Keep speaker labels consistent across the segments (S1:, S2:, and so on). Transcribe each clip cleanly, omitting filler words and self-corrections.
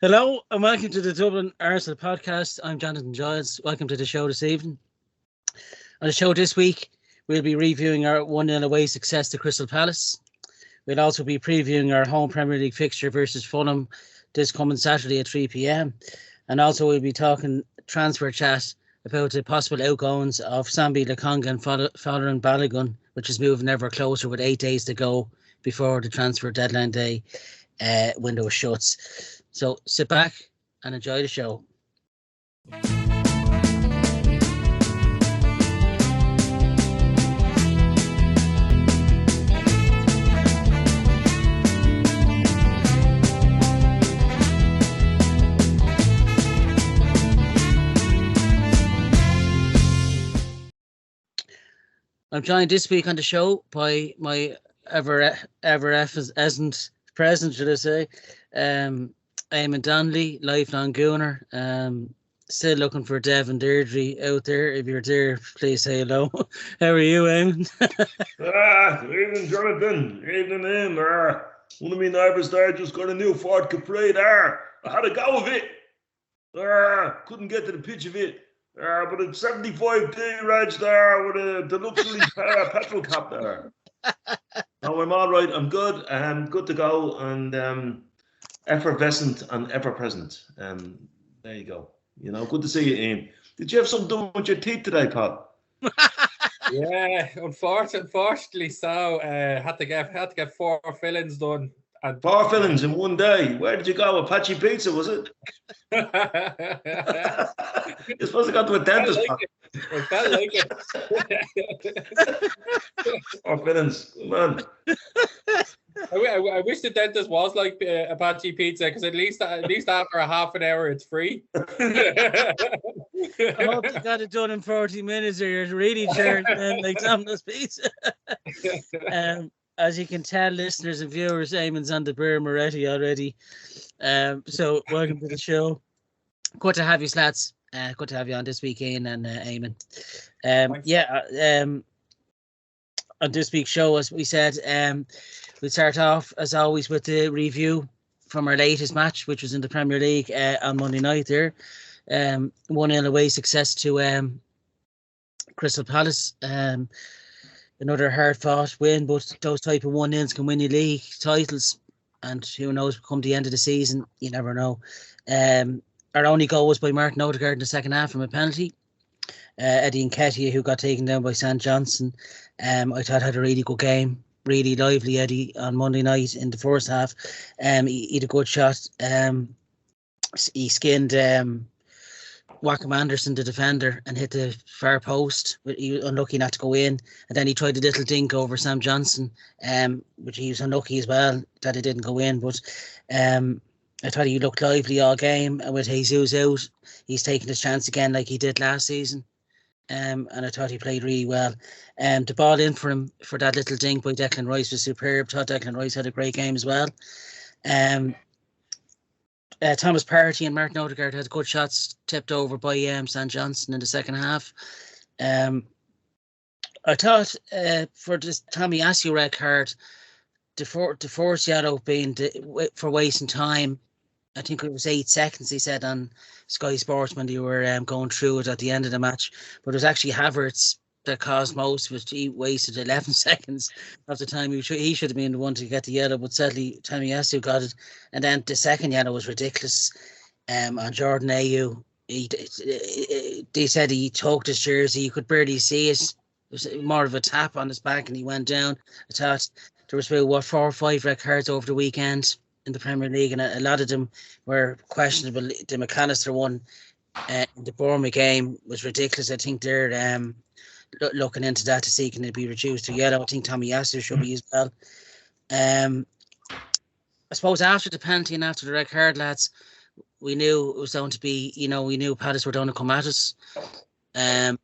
S1: Hello and welcome to the Dublin Arsenal podcast. I'm Jonathan Giles. Welcome to the show this evening. On the show this week, we'll be reviewing our 1-0 away success to Crystal Palace. We'll also be previewing our home Premier League fixture versus Fulham this coming Saturday at 3 p.m. And also we'll be talking transfer chat about the possible outgoings of Sambi Lokonga and Folarin Balogun, which is moving ever closer with 8 days to go before the transfer deadline day window shuts. So sit back and enjoy the show. I'm joined this week on the show by my ever present, should I say, Eamonn Donnelly, lifelong Gooner. Still looking for Devin Deirdre out there. If you're there, please say hello. How are you, Eamonn?
S2: Evening, Jonathan. Evening, Eamonn. One of my neighbours there just got a new Ford Capri there. I had a go of it. Couldn't get to the pitch of it. But it's 75D reg there with the luxury petrol cap there. No, I'm all right. I'm good. I'm good to go and effervescent and ever present. There you go. You know, good to see you, Ian. Did you have something done with your teeth today, Pat?
S3: Yeah, unfortunately so. Had to get 4 fillings done.
S2: And 4 fillings in one day. Where did you go? Apache Pizza, was it? You're supposed to go to a dentist.
S3: I felt like it.
S2: 4 fillings, man.
S3: I wish the dentist was like Apache Pizza, because at least after a half an hour it's free.
S1: I hope you got it done in 40 minutes, or you're really charged then like Domino's Pizza. As you can tell, listeners and viewers, Eamonn's on the Beer Moretti already. So welcome to the show. Good to have you, lads. Good to have you on this week, Ian and Eamonn. On this week's show, as we said, we'll start off, as always, with the review from our latest match, which was in the Premier League on Monday night there. 1-0 away success to Crystal Palace. Another hard-fought win, but those type of 1-0s can win you league titles. And who knows, come the end of the season, you never know. Our only goal was by Martin Odegaard in the second half from a penalty. Eddie Nketiah, who got taken down by St Johnson, I thought had a really good game. Really lively, Eddie, on Monday night in the first half. He had a good shot. He skinned Wackham Anderson, the defender, and hit the far post. He was unlucky not to go in. And then he tried a little dink over Sam Johnson, which he was unlucky as well that it didn't go in. But I thought he looked lively all game. And with Jesus out, he's taking his chance again like he did last season. And I thought he played really well. The ball in for him for that little dink by Declan Rice was superb. Thought Declan Rice had a great game as well. Thomas Partey and Martin Odegaard had good shots tipped over by St Johnson in the second half. I thought for this Tommy Asu red card, the first yellow being for wasting time. I think it was 8 seconds, he said on Sky Sports when they were going through it at the end of the match. But it was actually Havertz that caused most of it. He wasted 11 seconds of the time. He should have been the one to get the yellow, but sadly Tommy Asu got it. And then the second yellow was ridiculous on Jordan Ayew. They said he tugged his jersey. You could barely see it. It was more of a tap on his back and he went down. I thought there was about 4 or 5 red cards over the weekend in the Premier League, and a lot of them were questionable. The McAllister one in the Bournemouth game was ridiculous. I think they're looking into that to see can it be reduced to yellow. I think Tommy Asu should be as well. I suppose after the penalty and after the red card, lads, we knew it was going to be, we knew Palace were going to come at us. I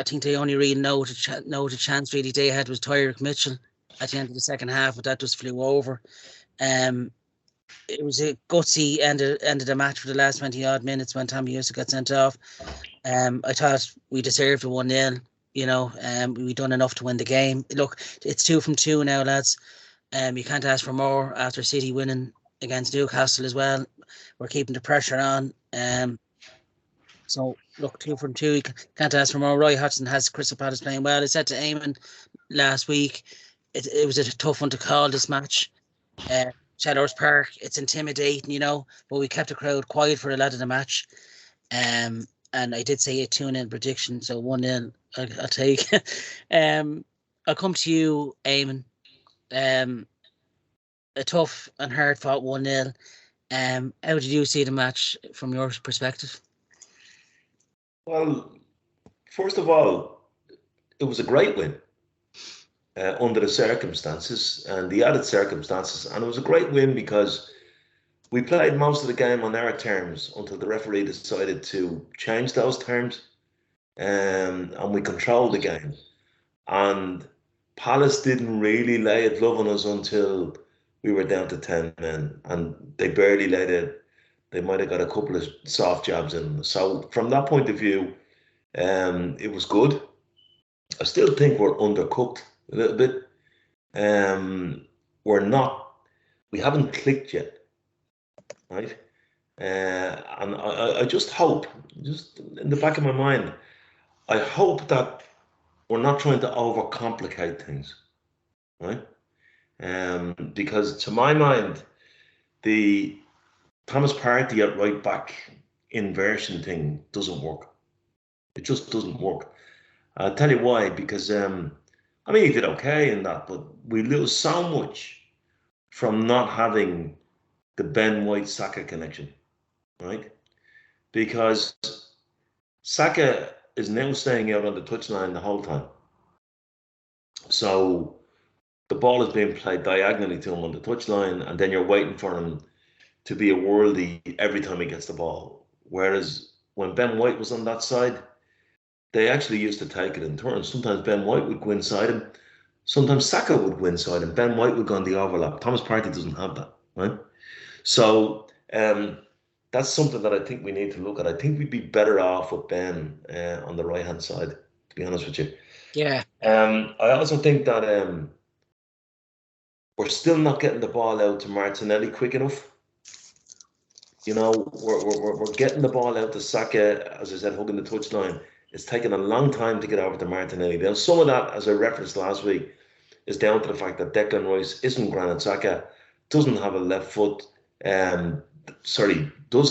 S1: think they only really know the chance really they had was Tyreek Mitchell at the end of the second half, but that just flew over. It was a gutsy end of the match for the last 20 odd minutes when Tommy Asu got sent off. I thought we deserved a 1-0. We done enough to win the game. Look, it's 2 from 2 now, lads. You can't ask for more after City winning against Newcastle as well. we're keeping the pressure on. So look, 2 from 2. You can't ask for more. Roy Hodgson has Crystal Palace playing well. I said to Eamonn last week, it was a tough one to call, this match. Cheddar's Park, it's intimidating, you know, but we kept the crowd quiet for a lot of the match. And I did say a 2-0 prediction, so 1-0 I'll take. I'll come to you, Eamonn. A tough and hard fought 1-0. How did you see the match from your perspective?
S2: Well, first of all, it was a great win under the circumstances and the added circumstances. And it was a great win because we played most of the game on our terms until the referee decided to change those terms. And we controlled the game. And Palace didn't really lay a glove on us until we were down to 10 men. And they barely laid it. They might have got a couple of soft jabs in. So from that point of view, it was good. I still think we're undercooked a little bit. We haven't clicked yet, right? And I just hope, just in the back of my mind, I hope that we're not trying to overcomplicate things, right? Because to my mind, the Thomas Partey at right back inversion thing doesn't work. It just doesn't work. I'll tell you why, because I mean, he did okay in that, but we lose so much from not having the Ben White-Saka connection, right? Because Saka is now staying out on the touchline the whole time. So the ball is being played diagonally to him on the touchline, and then you're waiting for him to be a worldie every time he gets the ball. Whereas when Ben White was on that side, they actually used to take it in turns. Sometimes Ben White would go inside him. Sometimes Saka would go inside him. Ben White would go on the overlap. Thomas Partey doesn't have that, right? So that's something that I think we need to look at. I think we'd be better off with Ben on the right-hand side, to be honest with you.
S1: Yeah.
S2: I also think that we're still not getting the ball out to Martinelli quick enough. You know, we're getting the ball out to Saka, as I said, hugging the touchline. It's taken a long time to get over to Martinelli. Now, some of that, as I referenced last week, is down to the fact that Declan Rice isn't Granit Xhaka, doesn't have a left foot. Does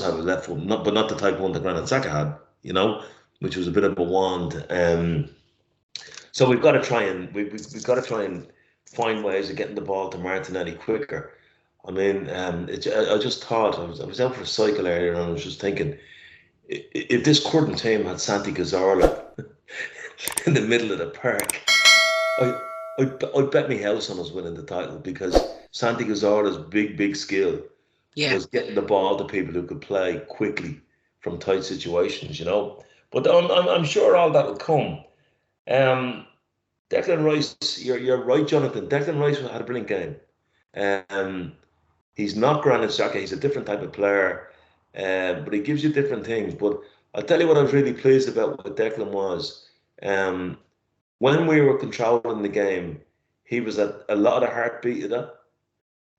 S2: have a left foot, but not the type one that Granit Xhaka had, you know, which was a bit of a wand. So we've got to try and find ways of getting the ball to Martinelli quicker. I mean, I just thought, I was out for a cycle earlier and I was just thinking, if this current team had Santi Cazorla in the middle of the park, I'd bet my house on us winning the title, because Santi Cazorla's big skill was getting the ball to people who could play quickly from tight situations, you know. But I'm sure all that will come. Declan Rice, you're right, Jonathan. Declan Rice had a brilliant game. He's not Granit Xhaka. He's a different type of player, but he gives you different things. But I'll tell you what I was really pleased about with Declan was, when we were controlling the game, he was at a lot of heartbeat of that.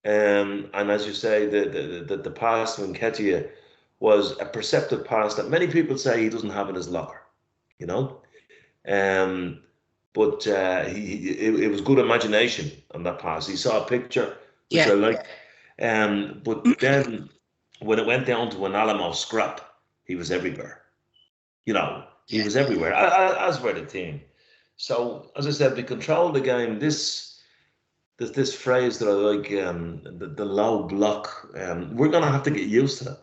S2: And as you say, the pass to Nketiah was a perceptive pass that many people say he doesn't have in his locker, you know. But it was good imagination on that pass. He saw a picture, which I like. But then when it went down to an Alamo scrap, he was everywhere. You know, he was everywhere, as were the team. So, as I said, we controlled the game. There's this phrase that I like, the low block. We're going to have to get used to that.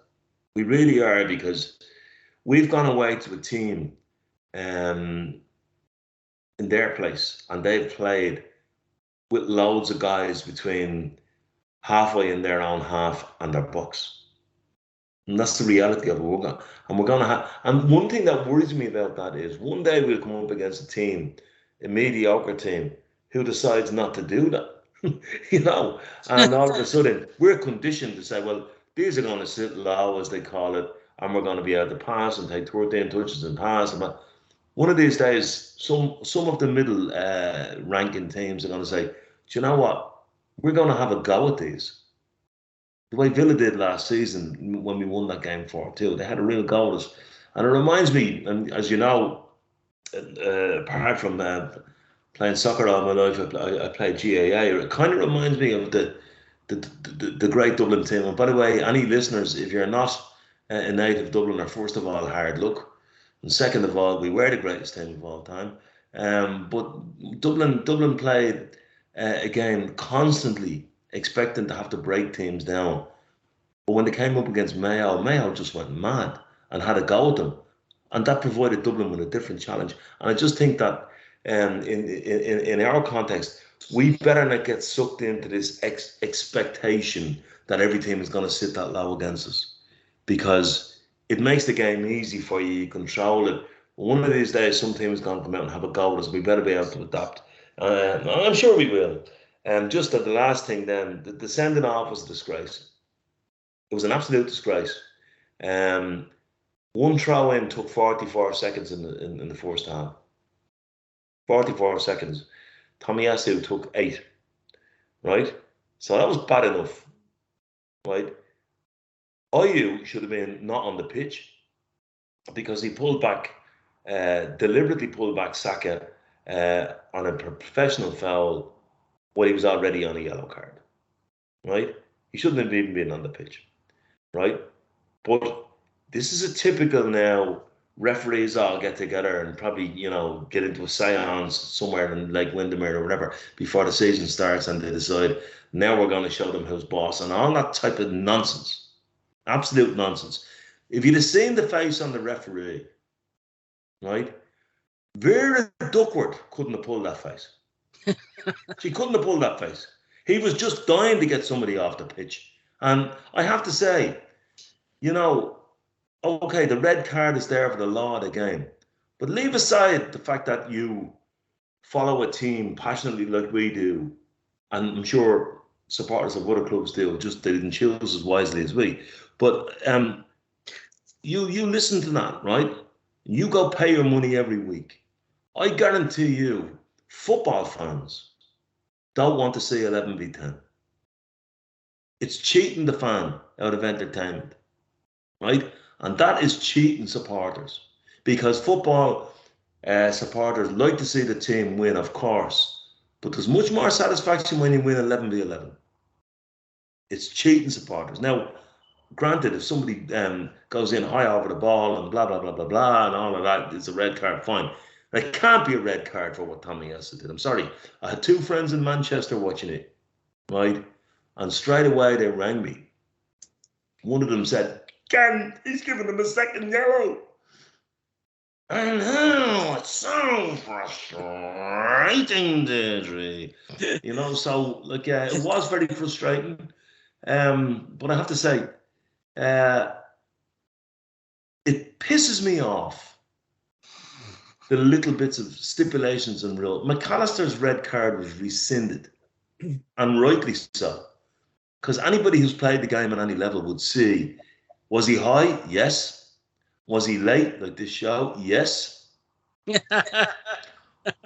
S2: We really are, because we've gone away to a team in their place, and they've played with loads of guys between halfway in their own half and their box. And that's the reality of it. We're going to have. And one thing that worries me about that is one day we'll come up against a team, a mediocre team, who decides not to do that. You know, and all of a sudden we're conditioned to say, well, these are going to sit low, as they call it, and we're going to be able to pass and take 13 touches and pass. But one of these days, some of the middle ranking teams are going to say, do you know what? We're going to have a go at these. the way Villa did last season when we won that game 4-2. They had a real goal. And it reminds me, and as you know, apart from playing soccer all my life, I played GAA. It kind of reminds me of the great Dublin team. And by the way, any listeners, if you're not a native Dubliner, first of all, hard luck. And second of all, we were the greatest team of all time. But Dublin played a game constantly expecting to have to break teams down. But when they came up against Mayo just went mad and had a go at them. And that provided Dublin with a different challenge. And I just think that in our context, we better not get sucked into this expectation that every team is going to sit that low against us, because it makes the game easy for you. You control it. One of these days, some team is going to come out and have a go at us. We better be able to adapt. I'm sure we will. And just at the last thing then, the sending off was a disgrace. It was an absolute disgrace. One throw in took 44 seconds in the first half. 44 seconds. Tomiyasu took 8. Right? So that was bad enough. Right? Ayew should have been not on the pitch because he pulled back, deliberately pulled back Saka on a professional foul when he was already on a yellow card. Right? He shouldn't have even been on the pitch. Right? But this is a typical now, referees all get together and probably, get into a seance somewhere in Lake Windermere or whatever before the season starts, and they decide, now we're going to show them who's boss, and all that type of nonsense. Absolute nonsense. If you'd have seen the face on the referee, right, Vera Duckworth couldn't have pulled that face. She couldn't have pulled that face. He was just dying to get somebody off the pitch. And I have to say, okay, the red card is there for the law of the game. But leave aside the fact that you follow a team passionately like we do, and I'm sure supporters of other clubs do, just they didn't choose as wisely as we. But you listen to that, right? You go pay your money every week. I guarantee you, football fans don't want to see 11v10. It's cheating the fan out of entertainment, right? And that is cheating supporters, because football supporters like to see the team win, of course, but there's much more satisfaction when you win 11v11. It's cheating supporters. Now, granted, if somebody goes in high over the ball and blah, blah, blah, blah, blah, and all of that, it's a red card, fine. It can't be a red card for what Tomiyasu did. I'm sorry. I had 2 friends in Manchester watching it, right? And straight away they rang me. One of them said, Ken, he's giving them a second yellow. I know, it's so frustrating, Deirdre. So, it was very frustrating. But I have to say, it pisses me off, the little bits of stipulations and rule. McAllister's red card was rescinded, and rightly so. Because anybody who's played the game at any level would see, was he high? Yes. Was he late, like this show? Yes. But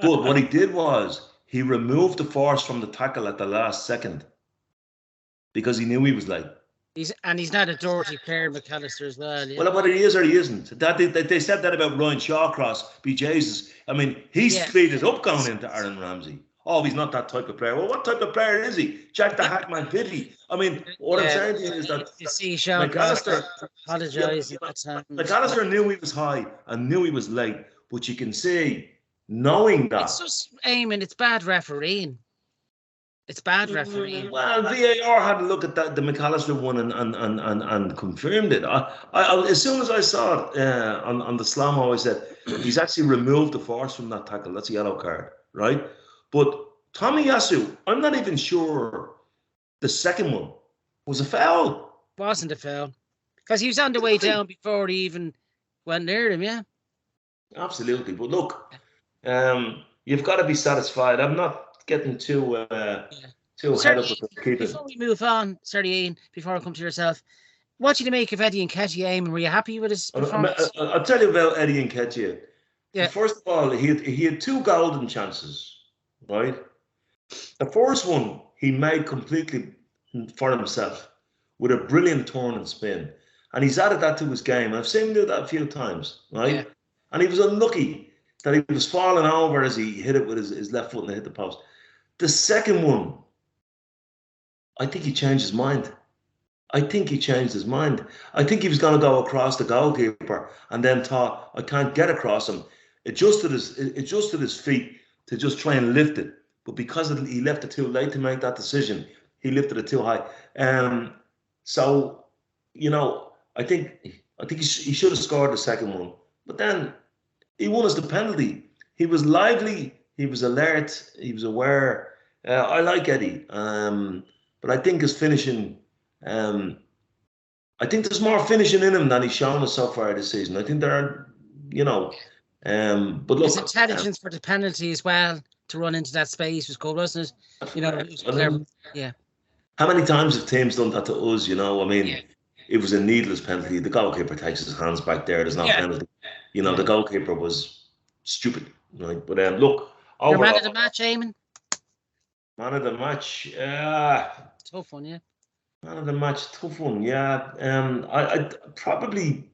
S2: what he did was, he removed the force from the tackle at the last second, because he knew he was late.
S1: He's not a dirty player, McAllister, as well. Yeah.
S2: Well, whether he is or he isn't. They said that about Ryan Shawcross. Be Jesus. I mean, he's speeded up going into Aaron Ramsey. Oh, he's not that type of player. Well, what type of player is he? Jack the Hackman Pity. I mean, what I'm saying to you is that
S1: you see McAllister apologising at times.
S2: McAllister knew he was high and knew he was late, but you can see, knowing that.
S1: It's just, Eamonn, it's bad refereeing. It's bad refereeing.
S2: Well, VAR had a look at that, the McAllister one, and confirmed it. I as soon as I saw it on the slow-mo, I said, he's actually removed the force from that tackle. That's a yellow card, right? But Tomiyasu, I'm not even sure the second one was a foul.
S1: Wasn't a foul. Because he was on the way down before he even went near him, yeah?
S2: Absolutely. But look, you've got to be satisfied. I'm not getting too head up with the keeper.
S1: Before we move on, Ian, before I come to yourself, what did you make of Eddie Nketiah, Eamonn? Were you happy with his performance?
S2: I'll tell you about Eddie Nketiah.
S1: Yeah.
S2: First of all, he had 2 golden chances, right? The first one he made completely for himself, with a brilliant turn and spin. And he's added that to his game. I've seen him do that a few times, right?
S1: Yeah.
S2: And he was unlucky that he was falling over as he hit it with his left foot and hit the post. The second one, I think he changed his mind. I think he changed his mind. I think he was going to go across the goalkeeper and then thought, I can't get across him. Adjusted his feet to just try and lift it. But because he left it too late to make that decision, he lifted it too high. So, you know, I think he should have scored the second one. But then he won us the penalty. He was lively. He was alert. He was aware. I like Eddie. But I think his finishing... I think there's more finishing in him than he's shown us so far this season. I think there are, you know... but look...
S1: His intelligence for the penalty as well, to run into that space was good, wasn't it? You know, it was clever. Yeah.
S2: How many times have teams done that to us, you know? I mean, it was a needless penalty. The goalkeeper takes his hands back there. There's no penalty. You know, the goalkeeper was stupid. Right? But look...
S1: Your man of the match, Eamonn?
S2: Man of the match?
S1: Tough one, yeah.
S2: Man of the match, tough one, yeah. I'd probably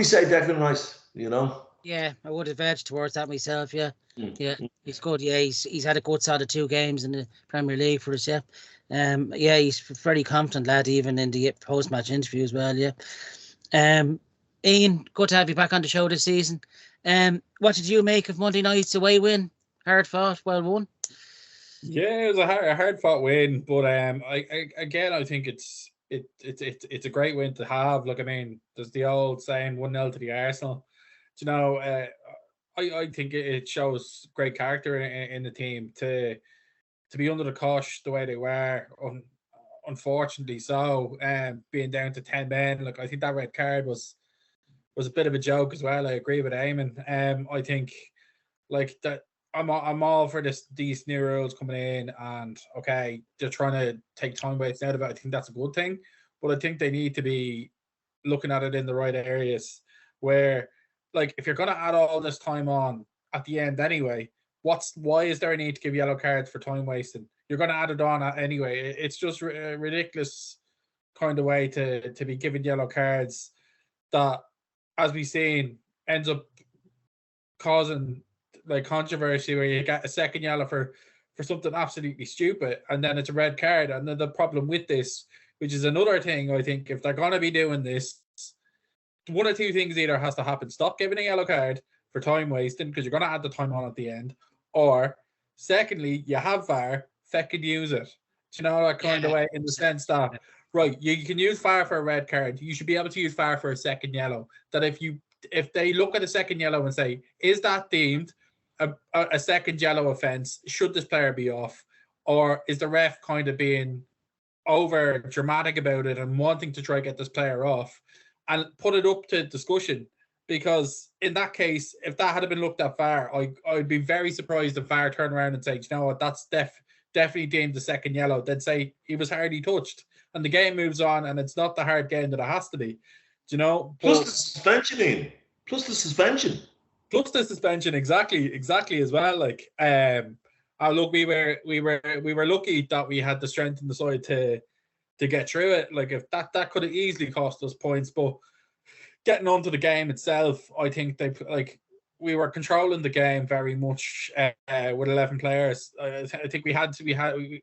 S2: say Declan Rice, you know?
S1: Yeah, I would have edged towards that myself, yeah. Yeah, he's good, yeah. He's had a good side of 2 games in the Premier League for us, yeah. Yeah, he's a very confident lad, even in the post-match interview as well, yeah. Ian, good to have you back on the show this season. What did you make of Monday night's away win? Hard fought, well won.
S3: Yeah, it was a hard fought win, but I think it's a great win to have. Look, I mean, there's the old saying 1-0 to the Arsenal. You know, I think it shows great character in the team to be under the cosh the way they were. Unfortunately, so being down to 10 men, look, I think that red card was a bit of a joke as well. I agree with Eamonn. I think like that. I'm all for these new rules coming in, and okay, they're trying to take time wastes out of it. I think that's a good thing, but I think they need to be looking at it in the right areas. Where, like, if you're going to add all this time on at the end anyway, why is there a need to give yellow cards for time wasting? You're going to add it on anyway. It's just a ridiculous kind of way to be giving yellow cards that, as we've seen, ends up causing like controversy where you get a second yellow for something absolutely stupid, and then it's a red card. And then the problem with this, which is another thing, I think, if they're going to be doing this, one or two things either has to happen. Stop giving a yellow card for time wasting, because you're going to add the time on at the end, or secondly, you have VAR, fucking use it. Do you know, that kind of way, in the sense that, right, you can use VAR for a red card, you should be able to use VAR for a second yellow. That if they look at a second yellow and say, is that deemed a second yellow offence, should this player be off, or is the ref kind of being over dramatic about it and wanting to try to get this player off, and put it up to discussion? Because in that case, if that had been looked at VAR, I'd be very surprised if VAR turned around and say, you know what, that's definitely deemed the second yellow. They'd say he was hardly touched, and the game moves on, and it's not the hard game that it has to be. Do you know?
S2: Plus the suspension, Ian. Plus the suspension, exactly as well. Like, look, we were lucky that we had the strength in the side to get through it. Like, if that could have easily cost us points, but getting onto the game itself, I think we were controlling the game very much with 11 players. I think we had to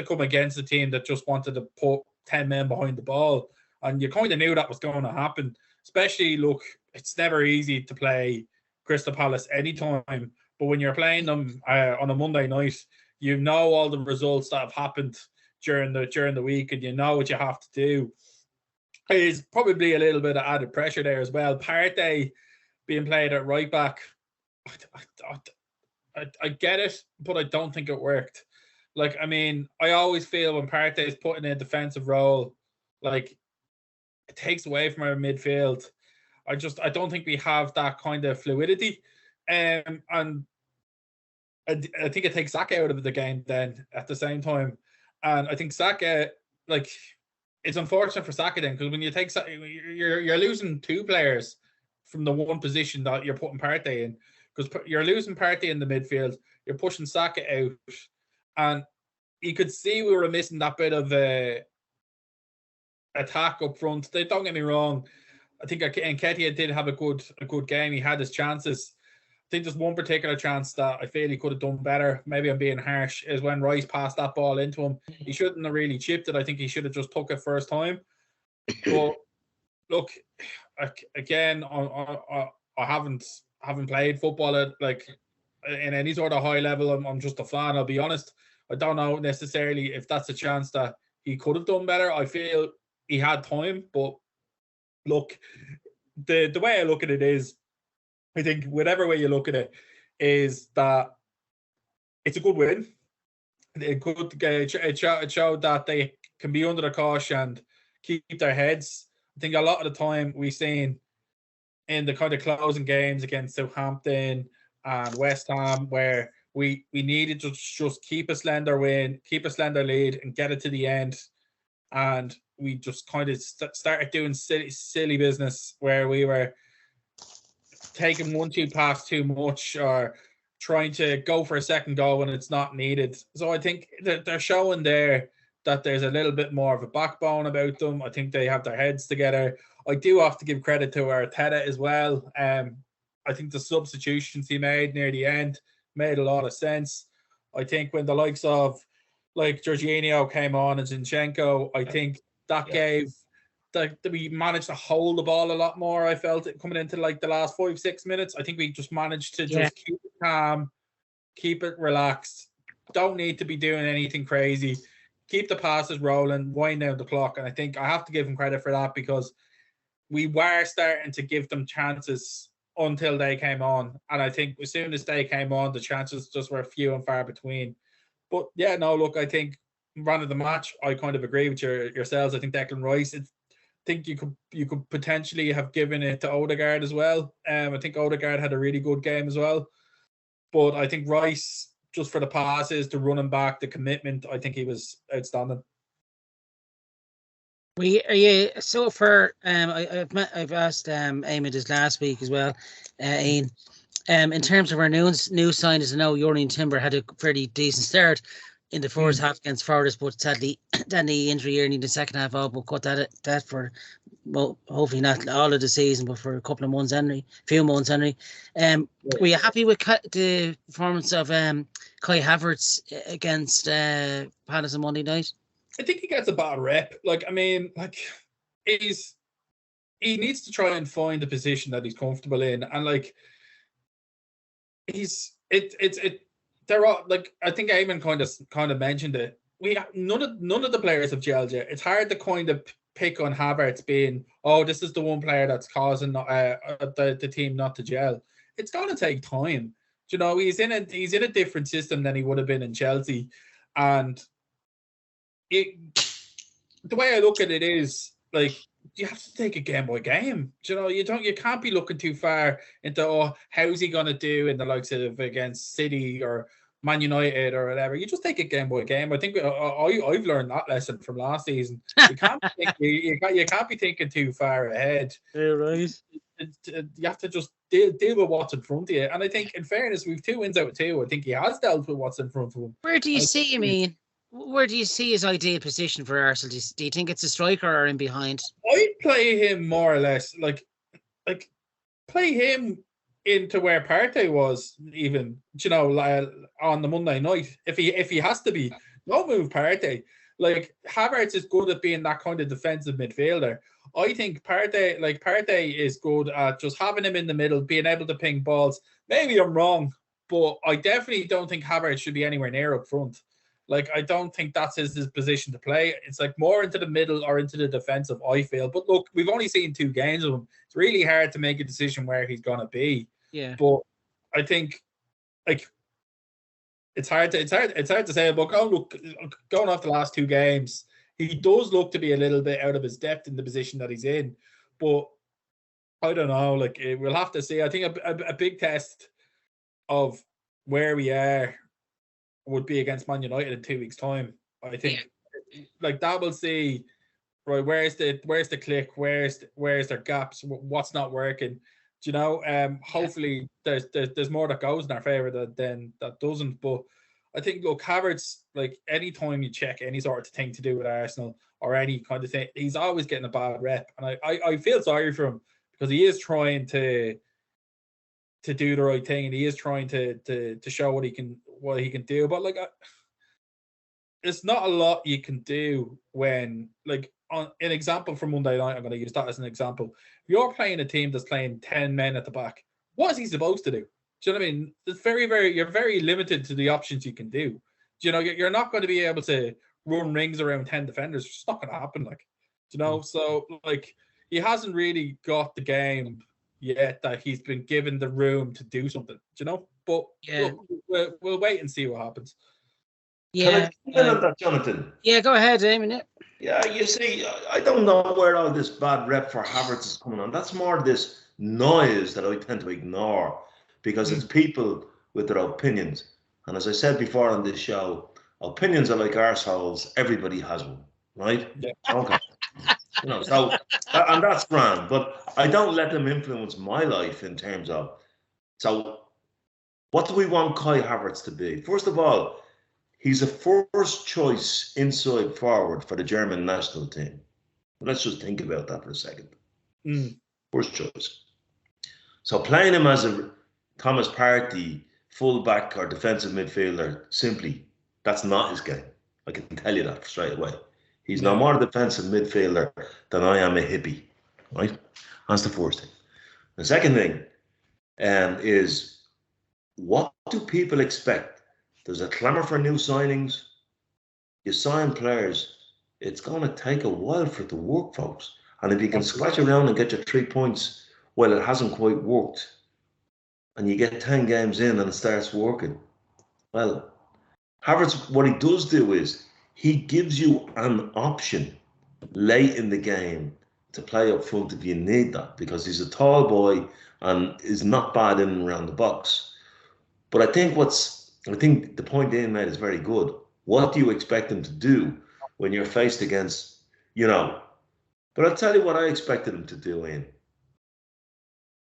S2: come against a team that just wanted to put 10 men behind the ball, and you kind of knew that was going to happen. Especially, look, it's never easy to play Crystal Palace anytime, but when you're playing them on a Monday night, you know all the results that have happened during the week, and you know what you have to do. There's probably a little bit of added pressure there as well. Partey being played at right back, I get it, but I don't think it worked. Like, I mean, I always feel when Partey is put in a defensive role, like, it takes away from our midfield. I don't think we have that kind of fluidity. And I think it takes Saka out of the game then at the same time. And I think Saka, like, it's unfortunate for Saka then, because when you take Saka, you're losing 2 players from the one position that you're putting Partey in, because you're losing Partey in the midfield, you're pushing Saka out, and
S3: you could see we were missing that bit of attack up front. Don't get me wrong. I think Nketiah did have a good game. He had his chances. I think there's one particular chance that I feel he could have done better. Maybe I'm being harsh. Is when Rice passed that ball into him. He shouldn't have really chipped it. I think he should have just took it first time. But look, again, I haven't played football at like in any sort of high level. I'm just a fan. I'll be honest. I don't know necessarily if that's a chance that he could have done better. I feel he had time, but look, the way I look at it is, I think whatever way you look at it, is that it's a good win. It showed that they can be under the cosh and keep their heads. I think a lot of the time we've seen in the kind of closing games against Southampton and West Ham where we needed to just keep a slender win, keep a slender lead, and get it to the end. And we just kind of started doing silly business where we were taking 1-2 pass too much or trying to go for a second goal when it's not needed. So I think they're showing there that there's a little bit more of a backbone about them. I think they have their heads together. I do have to give credit to Arteta as well. I think the substitutions he made near the end made a lot of sense. I think when the likes of like Jorginho came on and Zinchenko, I think that gave that we managed to hold the ball a lot more. I felt it coming into like the last 5-6 minutes. I think we just managed to just keep it calm, keep it relaxed. Don't need to be doing anything crazy. Keep the passes rolling, wind down the clock. And I think I have to give him credit for that because we were starting to give them chances until they came on. And I think as soon as they came on, the chances just were few and far between. But yeah, no, look, I think run of the match, I kind of agree with yourselves. I think Declan Rice, I think you could potentially have given it to Odegaard as well. I think Odegaard had a really good game as well. But I think Rice, just for the passes, the running back, the commitment, I think he was outstanding.
S1: So for I've asked Eamonn this last week as well, Ian. In terms of our new signings, I know Jordan Timber had a fairly decent start in the first half against Forest, but sadly that knee injury here in the second half we'll cut that for, well, hopefully not all of the season, but for a couple of months anyway, were you happy with the performance of Kai Havertz against Palace on Monday night?
S3: I think he gets a bad rep. Like, I mean, like he needs to try and find the position that he's comfortable in, and like they're all like, I think Eamonn kind of mentioned it. None of the players have gelled yet. It's hard to kind of pick on Havertz being, oh, this is the one player that's causing the team not to gel. It's going to take time. You know, he's in a different system than he would have been in Chelsea, and the way I look at it is like you have to take it game by game. You know, you can't be looking too far into how's he gonna do in the likes of against City or Man United or whatever. You just take it game by game. I think I've learned that lesson from last season. You can't you can't be thinking too far ahead.
S1: Yeah, right.
S3: You have to just deal with what's in front of you. And I think, in fairness, we've 2 wins out of 2. I think he has dealt with what's in front of him.
S1: Where do you see him, Ian? Where do you see his ideal position for Arsenal? Do you think it's a striker or in behind?
S3: I'd play him more or less like play him into where Partey was, even, you know, on the Monday night. If he has to be, don't move Partey. Like, Havertz is good at being that kind of defensive midfielder. I think Partey is good at just having him in the middle, being able to ping balls. Maybe I'm wrong, but I definitely don't think Havertz should be anywhere near up front. Like, I don't think that's his position to play. It's like more into the middle or into the defensive, I feel. But look, we've only seen 2 games of him. It's really hard to make a decision where he's going to be.
S1: Yeah.
S3: But I think, like, it's hard to say. But going off the last 2 games, he does look to be a little bit out of his depth in the position that he's in. But I don't know. Like, we'll have to see. I think a big test of where we are would be against Man United in 2 weeks' time. I think, like, that will see, right, where's the click, where's their gaps, what's not working. Do you know? Hopefully there's more that goes in our favour than that doesn't. But I think, look, Havertz, like, any time you check any sort of thing to do with Arsenal or any kind of thing, he's always getting a bad rep. And I feel sorry for him because he is trying to do the right thing and he is trying to show what he can do. But, like, it's not a lot you can do when, like, an example from Monday night, I'm going to use that as an example. If you're playing a team that's playing 10 men at the back, what is he supposed to do? Do you know what I mean? It's you're very limited to the options you can do. Do you know, you're not going to be able to run rings around 10 defenders. It's just not going to happen, like, do you know? So, like, he hasn't really got the game yet that he's been given the room to do something, do you know? But
S1: yeah,
S3: we'll wait and see what happens.
S1: Yeah.
S2: Can I comment on that, Jonathan?
S1: Yeah, go ahead, Eamonn.
S2: Yeah, you see, I don't know where all this bad rep for Havertz is coming on. That's more this noise that I tend to ignore because it's people with their opinions. And as I said before on this show, opinions are like arseholes. Everybody has one, right?
S3: Yeah.
S2: Okay. You know, so, and that's grand, but I don't let them influence my life in terms of, so what do we want Kai Havertz to be? First of all, he's a first choice inside forward for the German national team. Let's just think about that for a second. First choice. So playing him as a Thomas Partey full-back or defensive midfielder, simply, that's not his game. I can tell you that straight away. He's no more a defensive midfielder than I am a hippie, right? That's the first thing. The second thing is, what do people expect? There's a clamour for new signings. You sign players, it's going to take a while for it to work, folks. And if you can scratch around and get your 3 points, well, it hasn't quite worked, and you get 10 games in and it starts working, well, Havertz, what he does do is he gives you an option late in the game to play up front if you need that, because he's a tall boy and is not bad in and around the box. But I think the point Ian made is very good. What do you expect him to do when you're faced against, but I'll tell you what I expected him to do, Ian.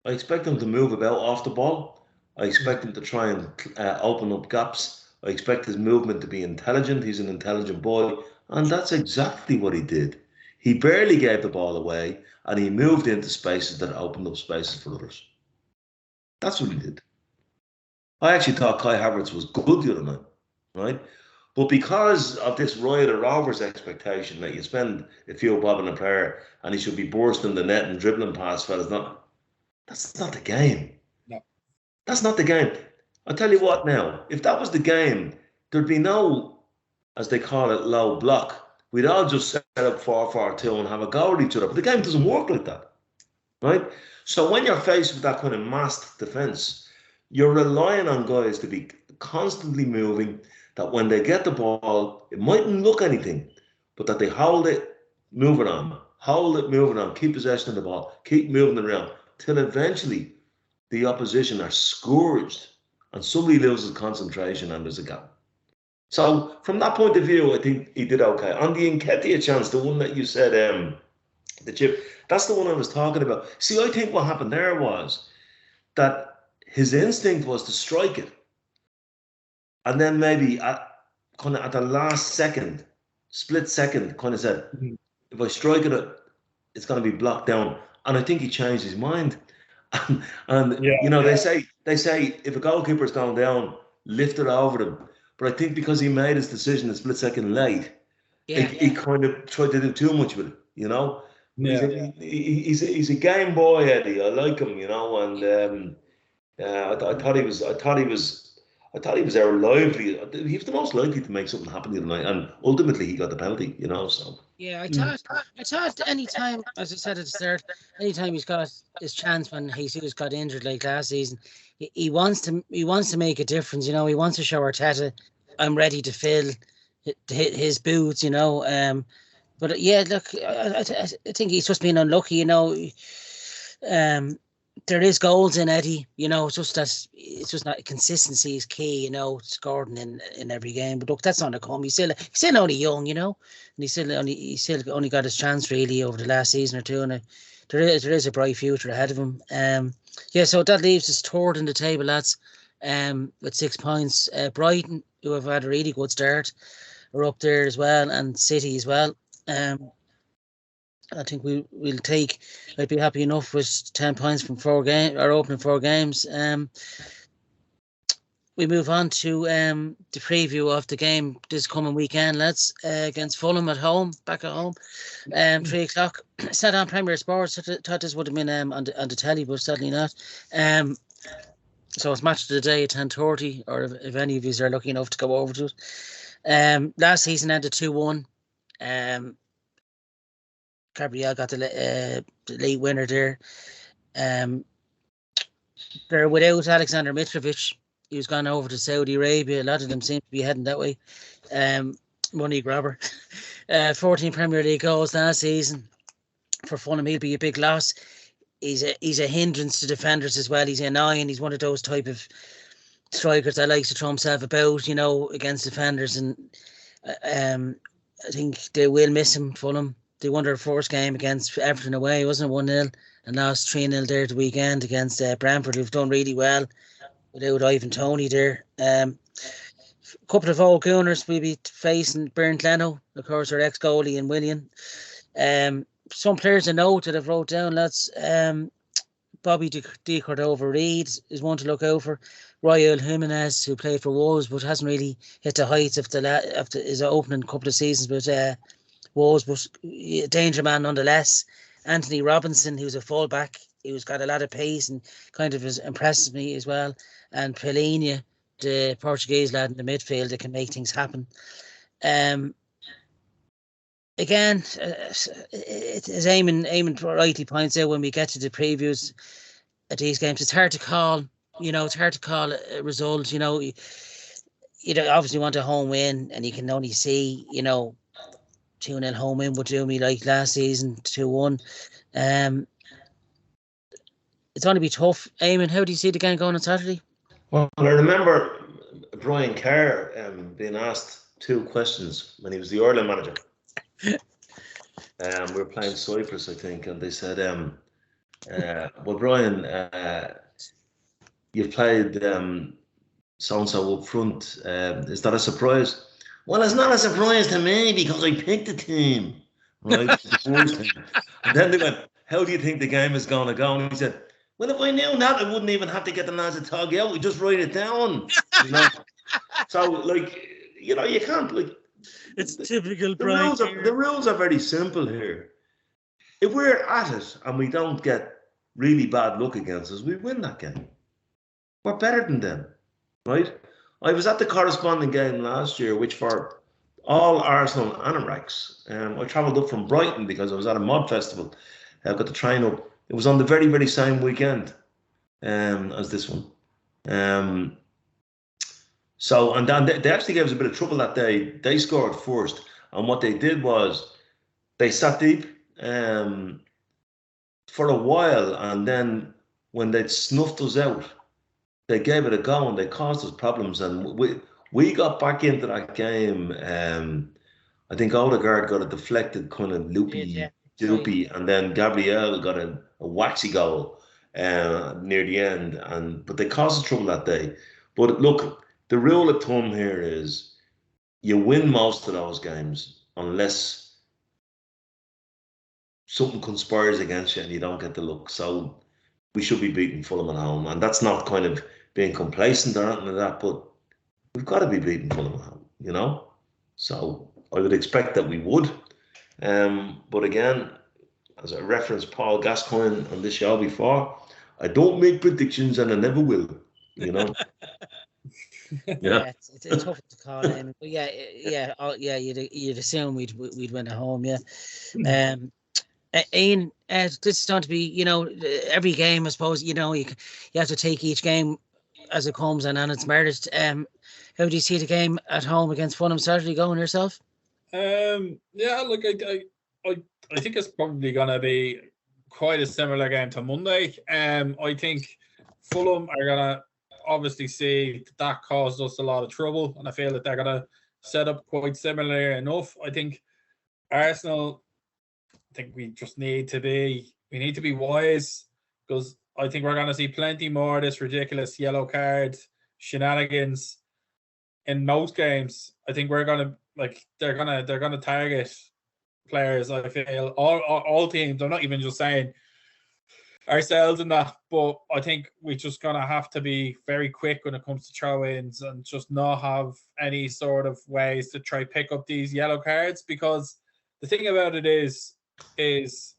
S2: I expect him to move about off the ball. I expect him to try and open up gaps. I expect his movement to be intelligent. He's an intelligent boy. And that's exactly what he did. He barely gave the ball away and he moved into spaces that opened up spaces for others. That's what he did. I actually thought Kai Havertz was good the other night, right? But because of this Royal Rovers expectation that you spend a few bob on a player and he should be bursting the net and dribbling past fellas, that's not the game.
S3: No.
S2: That's not the game. I'll tell you what now, if that was the game, there'd be no, as they call it, low block. We'd all just set up 4-4-2 and have a go at each other. But the game doesn't work like that, right? So when you're faced with that kind of masked defence, you're relying on guys to be constantly moving, that when they get the ball, it mightn't look anything, but that they hold it, move it on, keep possession of the ball, keep moving it around, till eventually the opposition are scourged and somebody loses concentration and there's a gap. So from that point of view, I think he did okay. On the Nketiah chance, the one that you said, the chip, that's the one I was talking about. See, I think what happened there was that his instinct was to strike it. And then maybe at the last second, split second, kind of said, if I strike it, it's going to be blocked down. And I think he changed his mind. They say if a goalkeeper is going down, lift it over them. But I think because he made his decision a split second late, he kind of tried to do too much with it, Yeah. He's a game boy, Eddie. I like him, and I thought he was our lively. He was the most likely to make something happen the other night, and ultimately he got the penalty. So.
S1: Yeah, I thought any time, as I said at the start, anytime he's got his chance when Jesus got injured like last season, he wants to make a difference. He wants to show Arteta, I'm ready to fill his boots. But yeah, look, I think he's just been unlucky. There is goals in Eddie, it's just not consistency is key, scoring in every game. But look, that's not to come. He's still only young, and he's still only got his chance really over the last season or two, and there is a bright future ahead of him. So that leaves us third in the table, lads, with 6 points. Brighton who have had a really good start, are up there as well, and City as well. I think I'd be happy enough with 10 points from our opening 4 games. We move on to the preview of the game this coming weekend, lads, against Fulham back at home, 3 o'clock. It's not on Premier Sports. I thought this would have been on the telly, but sadly not. So it's match of the day at 10:30, or if any of you are lucky enough to go over to it. Last season ended 2-1. Gabriel got the late winner there. They're without Alexander Mitrovic. He was gone over to Saudi Arabia. A lot of them seem to be heading that way. Money grabber. 14 Premier League goals last season. For Fulham, he'll be a big loss. He's a hindrance to defenders as well. He's annoying. He's one of those type of strikers that likes to throw himself about, against defenders. And I think they will miss him, Fulham. They won their first game against Everton away, wasn't it, 1-0? And lost 3-0 there the weekend against Brentford, who've done really well without Ivan Toney there. A couple of old Gooners will be facing Bernd Leno, of course, our ex-goalie, and Willian. Some players I know that I've wrote down, lads. Bobby De Cordova-Reid is one to look out for. Raul Jimenez, who played for Wolves but hasn't really hit the heights of his opening couple of seasons with Wolves, but a danger man nonetheless. Anthony Robinson, who's a fullback, who's got a lot of pace and kind of impresses me as well. And Palhinha, the Portuguese lad in the midfield that can make things happen. Again, as Eamonn rightly points out, when we get to the previews at these games, it's hard to call. It's hard to call a result. You obviously want a home win, and you can only see 2-0 home win would do me like last season, 2-1. It's going to be tough. Eamonn, how do you see the game going on Saturday?
S2: Well, I remember Brian Kerr being asked 2 questions when he was the Ireland manager. We were playing Cyprus, I think, and they said, well, Brian, you've played so-and-so up front. Is that a surprise? Well, it's not a surprise to me because I picked the team, right? And then they went, how do you think the game is going to go? And he said, well, if I knew that, I wouldn't even have to get the lads to tug out. We just write it down. So, you can't,
S1: it's typical.
S2: The rules are very simple here. If we're at it and we don't get really bad luck against us, we win that game. We're better than them, right? I was at the corresponding game last year, which for all Arsenal anoraks, I travelled up from Brighton because I was at a mod festival. I got the train up. It was on the very, very same weekend as this one. So, and then they actually gave us a bit of trouble that day. They scored first. And what they did was they sat deep for a while. And then when they'd snuffed us out, they gave it a go and they caused us problems. And we got back into that game. I think Odegaard got a deflected kind of loopy. And then Gabriel got a waxy goal near the end. But they caused us trouble that day. But look, the rule of thumb here is you win most of those games unless something conspires against you and you don't get the luck. So we should be beating Fulham at home. And that's not kind of being complacent or anything like that, but we've got to be beating Fulham at home, So I would expect that we would. But again, as I referenced Paul Gascoigne on this show before, I don't make predictions and I never will, Yeah,
S1: it's tough to call him, but you'd assume we'd win at home, Ian, this is going to be, every game, I suppose, you have to take each game as it comes and on its merit. How do you see the game at home against Fulham Saturday going yourself?
S3: Look, I think it's probably going to be quite a similar game to Monday. I think Fulham are going to obviously see that caused us a lot of trouble, and I feel that they're going to set up quite similar enough. I think Arsenal, we just need to be wise, because I think we're going to see plenty more of this ridiculous yellow card shenanigans in most games, I think we're gonna they're gonna target players. I feel all teams. I'm not even just saying ourselves and that, but I think we're just gonna have to be very quick when it comes to throw-ins and just not have any sort of ways to try pick up these yellow cards, because the thing about it is it's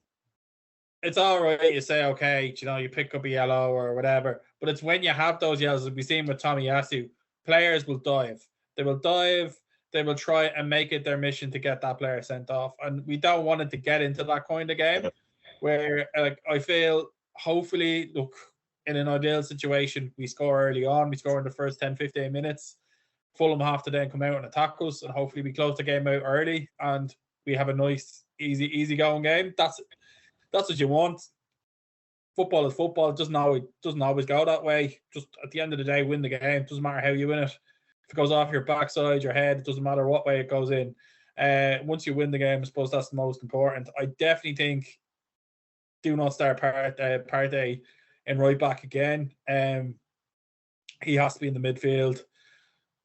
S3: all right. You say, okay, you pick up a yellow or whatever, but it's when you have those yellows, as we've seen with Tommy Yasu, players will dive. They will dive. They will try and make it their mission to get that player sent off, and we don't want it to get into that kind of game where, I feel, hopefully, look, in an ideal situation, we score early on. We score in the first 10, 15 minutes. Fulham have to then come out and attack us, and hopefully we close the game out early and we have a nice, easy going game. That's what you want. Football is football. It doesn't always go that way. Just at the end of the day, win the game. It doesn't matter how you win it. If it goes off your backside, your head, it doesn't matter what way it goes in. Once you win the game, I suppose that's the most important. I definitely think do not start Partey in right back again. He has to be in the midfield.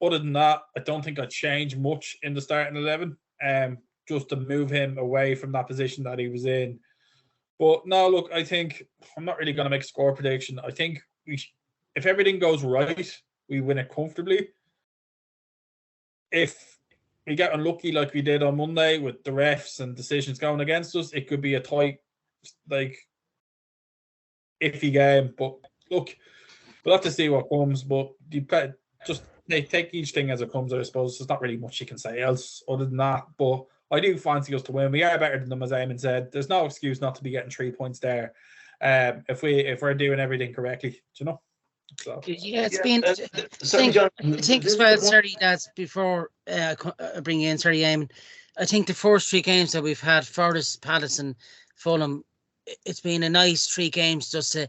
S3: Other than that, I don't think I'd change much in the starting 11. Just to move him away from that position that he was in. But no, look, I think I'm not really going to make a score prediction. I think if everything goes right, we win it comfortably. If we get unlucky like we did on Monday with the refs and decisions going against us, it could be a tight, iffy game. But look, we'll have to see what comes. But you just take each thing as it comes, I suppose. There's not really much you can say else other than that. But I do fancy us to win. We are better than them, as Eamonn said. There's no excuse not to be getting 3 points there. If we're doing everything correctly, So
S1: it's been.
S2: Sorry, John.
S1: I think as well, sorry, that's before bring in, sorry, Eamonn. I think the first 3 games that we've had, Forest, Palace, and Fulham, it's been a nice 3 games just to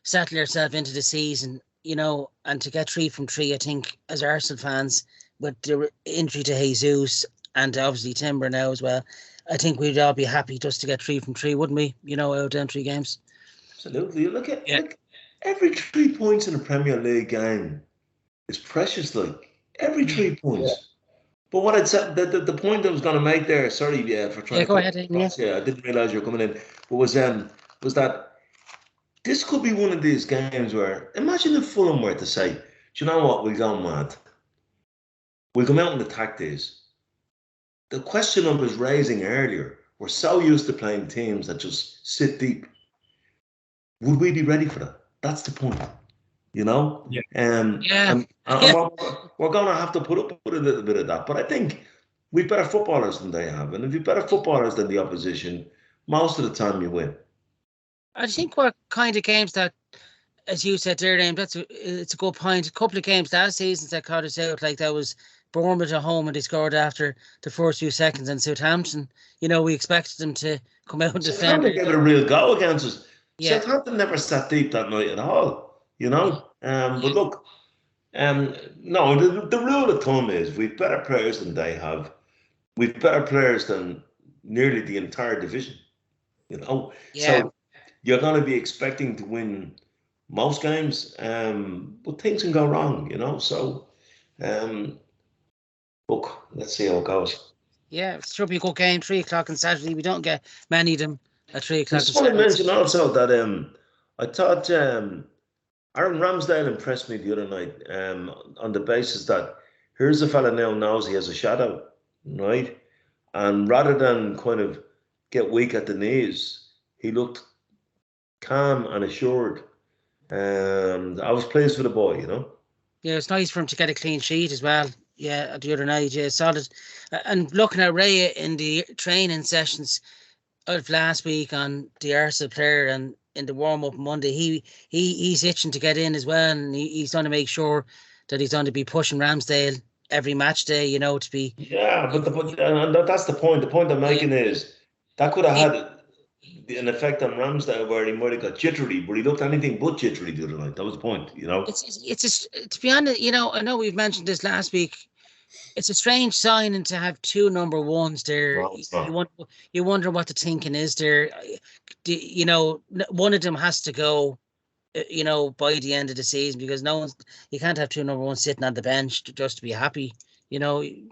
S1: settle yourself into the season, and to get 3 from 3. I think as Arsenal fans, with the injury to Jesus and obviously Timber now as well, I think we'd all be happy just to get 3 from 3, wouldn't we? Out of them 3 games.
S2: Absolutely. Look, every 3 points in a Premier League game is precious. Every 3 points. Yeah. But what I'd say, the point I was going to make there, sorry, for trying to
S1: go ahead.
S2: I didn't realise you were coming in. But was that this could be one of these games where, imagine if Fulham were to say, do you know what, we'll go mad. We'll come out and attack these. The question I was raising earlier, we're so used to playing teams that just sit deep. Would we be ready for that? That's the point,
S3: Yeah.
S2: And we're going to have to put up with a little bit of that. But I think we've better footballers than they have. And if you've better footballers than the opposition, most of the time you win. I
S1: think what kind of games that, as you said there, it's a good point. A couple of games last season that caught us out, like that was Bournemouth at home and they scored after the first few seconds, and Southampton, we expected them to come out and defend.
S2: Southampton gave it a real go against us. Yeah. Southampton never sat deep that night at all, But look, no, the rule of thumb is we've better players than they have. We've better players than nearly the entire division, Yeah. So you're going to be expecting to win most games, but things can go wrong, So, look, let's see how it goes.
S1: Yeah, it should be a good game. 3:00 on Saturday. We don't get many of them at 3:00.
S2: I just want to mention also that I thought Aaron Ramsdale impressed me the other night on the basis that here's a fella now knows he has a shadow, right? And rather than kind of get weak at the knees, he looked calm and assured. I was pleased for the boy,
S1: Yeah, it's nice for him to get a clean sheet as well. Yeah, the other night, solid. And looking at Ray in the training sessions of last week on the Arsenal player and in the warm-up Monday, he's itching to get in as well, and he's going to make sure that he's going to be pushing Ramsdale every match day, to be...
S2: Yeah, but that's the point. The point I'm making is that could have had an effect on Ramsdale where he might have got jittery, but he looked anything but jittery the other night. That was the point,
S1: It's to be honest, I know we've mentioned this last week. It's a strange signing to have 2 number 1s there. No, you wonder what the thinking is there. One of them has to go. you know, by the end of the season, because you can't have two number ones sitting on the bench just to be happy. You know, do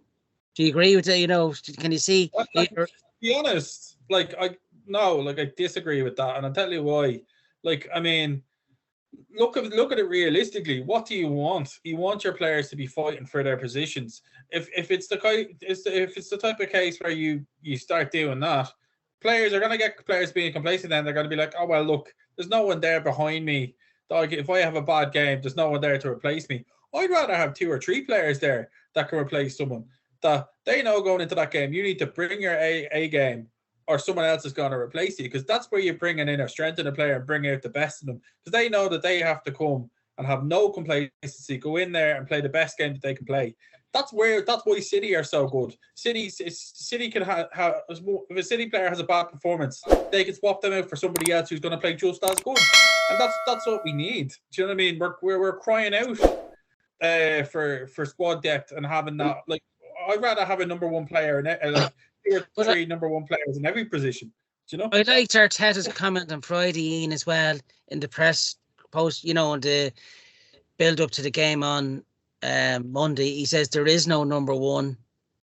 S1: you agree with that? You know, can you see?
S3: To be honest, like I disagree with that, and I'll tell you why. Like, I mean, look at it realistically. What do you want? You want your players to be fighting for their positions. If it's the type of case where you start doing that, players are going to get players being complacent. Then they're going to be like, oh well, look, there's no one there behind me. If I have a bad game, there's no one there to replace me. I'd rather have 2 or 3 players there that can replace someone that they know going into that game. You need to bring your A game, or someone else is going to replace you, because that's where you're bringing in or strengthen a player and bring out the best in them, because they know that they have to come and have no complacency, go in there and play the best game that they can play. That's why City are so good. City can have if a City player has a bad performance, they can swap them out for somebody else who's going to play just as good, and that's what we need. Do you know what I mean? We're crying out for squad depth and having that. Like, I'd rather have a number one player in it, like 2 or 3 number one players in every position. Do you know?
S1: I liked Arteta's comment on Friday, Ian, as well, in the press post, you know, in the build up to the game on Monday. He says there is no number one,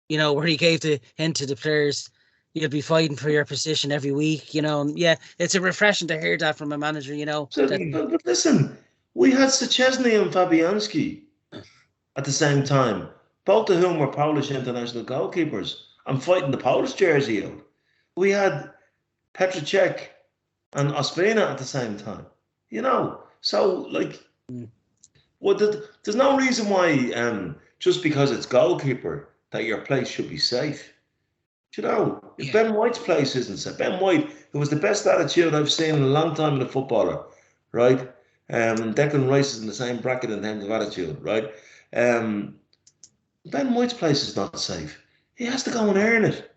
S1: you know, where he gave the hint to the players, you'll be fighting for your position every week, you know. And yeah, it's a refreshing to hear that from a manager, you know.
S2: So, but listen, we had Szczesny and Fabianski at the same time, both of whom were Polish international goalkeepers, and fighting the Polish jersey out. We had Petr Cech and Ospina at the same time, you know. So, like, well, there's no reason why just because it's goalkeeper that your place should be safe. You know, if Ben White's place isn't safe, Ben White, who was the best attitude I've seen in a long time in a footballer, right? Declan Rice is in the same bracket in terms of attitude, right? Ben White's place is not safe. He has to go and earn it.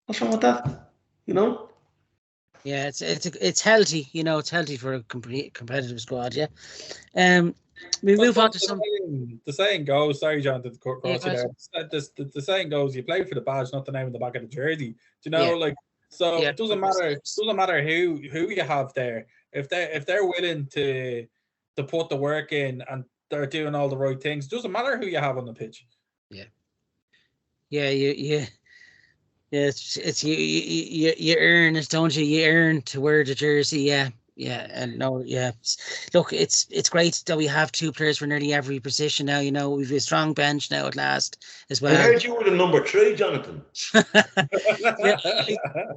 S2: What's wrong with that? You know?
S1: Yeah, it's healthy. You know, it's healthy for a competitive squad. Yeah. We move on to some.
S3: The saying goes. Sorry, John, to cross you there. The saying goes: you play for the badge, not the name on the back of the jersey. Do you know? Like, so it doesn't matter. It doesn't matter who you have there. If they're willing to put the work in and they're doing all the right things, it doesn't matter who you have on the pitch.
S1: Yeah. It's you earn it, don't you? You earn to wear the jersey. Yeah, and no, yeah. Look, it's great that we have 2 players for nearly every position now. You know, we've a strong bench now at last as well.
S2: I heard you were the number 3, Jonathan.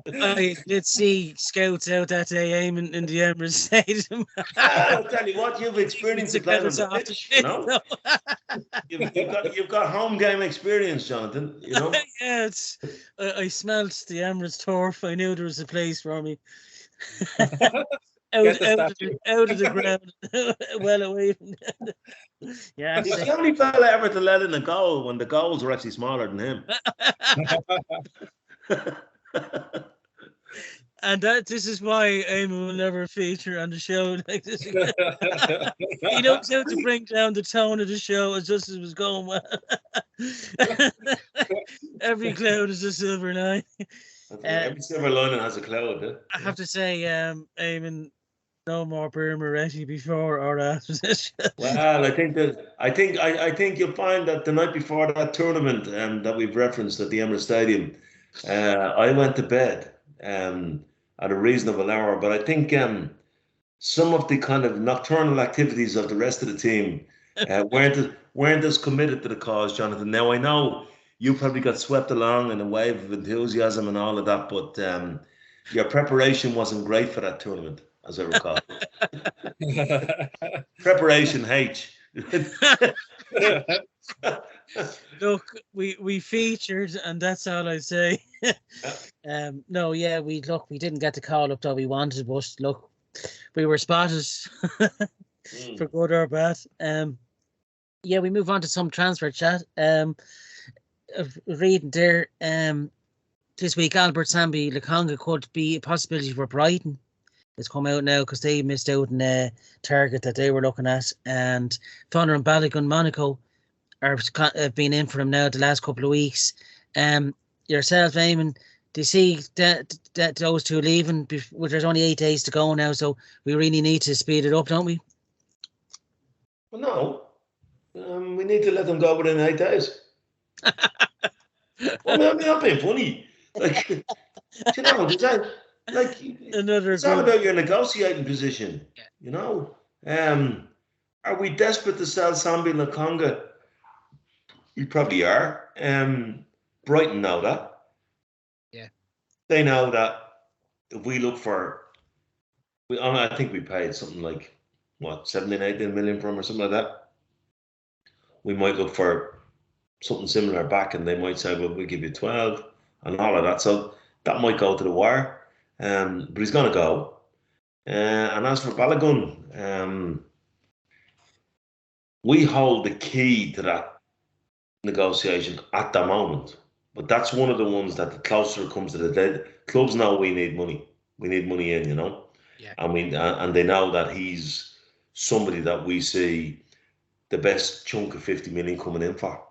S1: I did see scouts out that day, Eamonn, in the Emirates Stadium.
S2: I'll tell you what, you've experienced the pitch, you know? You've got home game experience, Jonathan. You know.
S1: Yeah, I smelt the Emirates turf. I knew there was a place for me. out of the ground, well away from yeah.
S2: He's the only fella ever to let in a goal when the goals were actually smaller than him.
S1: And this is why Eamonn will never feature on the show like this. He knows how to bring down the tone of the show as just as it was going well. Every cloud is a silver lining.
S2: Every silver lining has a cloud. Eh?
S1: I have to say, Eamonn, no more Beer Moretti before or after this.
S2: Well, I think you'll find that the night before that tournament that we've referenced at the Emirates Stadium, I went to bed at a reasonable hour, but I think some of the kind of nocturnal activities of the rest of the team weren't as committed to the cause, Jonathan. Now, I know you probably got swept along in a wave of enthusiasm and all of that, but your preparation wasn't great for that tournament, as I recall. Preparation H.
S1: Look, we featured, and that's all I say. No, yeah, we didn't get the call up that we wanted, but look, we were spotted for good or bad. Yeah, we move on to some transfer chat. Reading there, this week Albert Sambi Lukonga could be a possibility for Brighton. It's come out now because they missed out on a target that they were looking at, and Thunder and Balogun Monaco have been in for him now the last couple of weeks. Yourself, Eamonn, Do you see that those two leaving? Well, there's only 8 days to go now, so we really need to speed it up, don't we?
S2: Well, no. We need to let them go within 8 days. Well, I'm not being funny. Like, you know, it's all about your negotiating position.
S1: Yeah.
S2: You know, are we desperate to sell Sambi Lokonga? We probably are. Brighton know that.
S1: Yeah.
S2: They know that if we look for, I think we paid something like, what, 17, 18 million for him or something like that. We might look for something similar back and they might say, well, we'll give you 12 and all of that. So that might go to the wire. But he's going to go. And as for Balogun, we hold the key to that negotiation at the moment. But that's one of the ones that the closer it comes to the dead, clubs know we need money. We need money in, you know.
S1: Yeah.
S2: And they know that he's somebody that we see the best chunk of 50 million coming in for.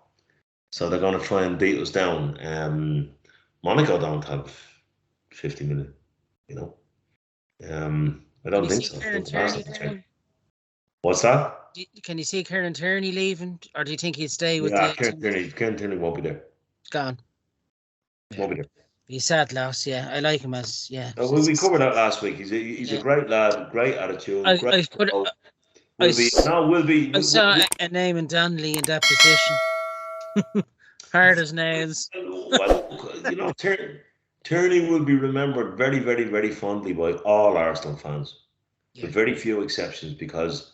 S2: So they're going to try and beat us down. Monaco don't have 50 million, you know. I don't think so. What's that?
S1: Can you see Kieran Tierney leaving, or do you think he'd stay with
S2: Kieran Tierney won't be there.
S1: Gone.
S2: Yeah. Won't be there.
S1: He's sad loss, yeah. I like him as, yeah.
S2: We covered that last week. He's a great lad, great attitude. I
S1: saw a name in Donnelly in that position. Hard as nails.
S2: Well, you know, Tierney will be remembered very, very, very fondly by all Arsenal fans, with very few exceptions, because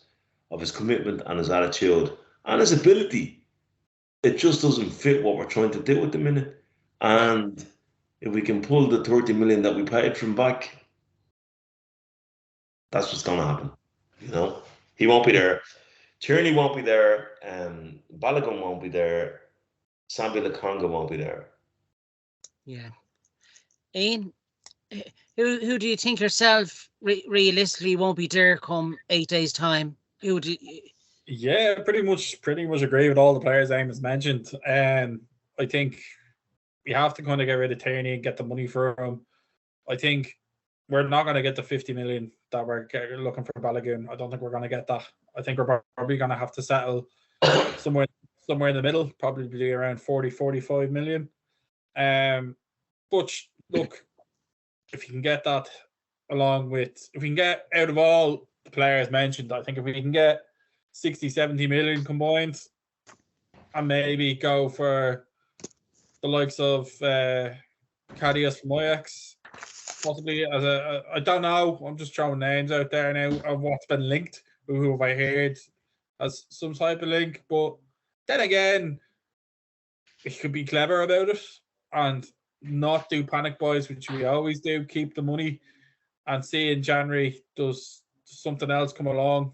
S2: of his commitment and his attitude and his ability. It just doesn't fit what we're trying to do at the minute. And if we can pull the 30 million that we paid from back, that's what's going to happen. You know, he won't be there. Tierney won't be there. Balogun won't be there. Sambi Lokonga won't be there.
S1: Yeah. Ian, who do you think yourself realistically won't be there come 8 days' time? Who do you...
S3: Yeah, pretty much agree with all the players Eamonn mentioned. I think we have to kind of get rid of Tierney and get the money for him. I think we're not going to get the 50 million that we're looking for Balogun. I don't think we're going to get that. I think we're probably going to have to settle somewhere in the middle, probably around 40, 45 million. But look, if you can get that if we can get out of all the players mentioned, I think if we can get 60, 70 million combined and maybe go for the likes of Karius from Ajax, possibly as I don't know, I'm just throwing names out there now of what's been linked, who have I heard as some type of link, but then again, we could be clever about it and not do panic buys, which we always do, keep the money and see in January does something else come along.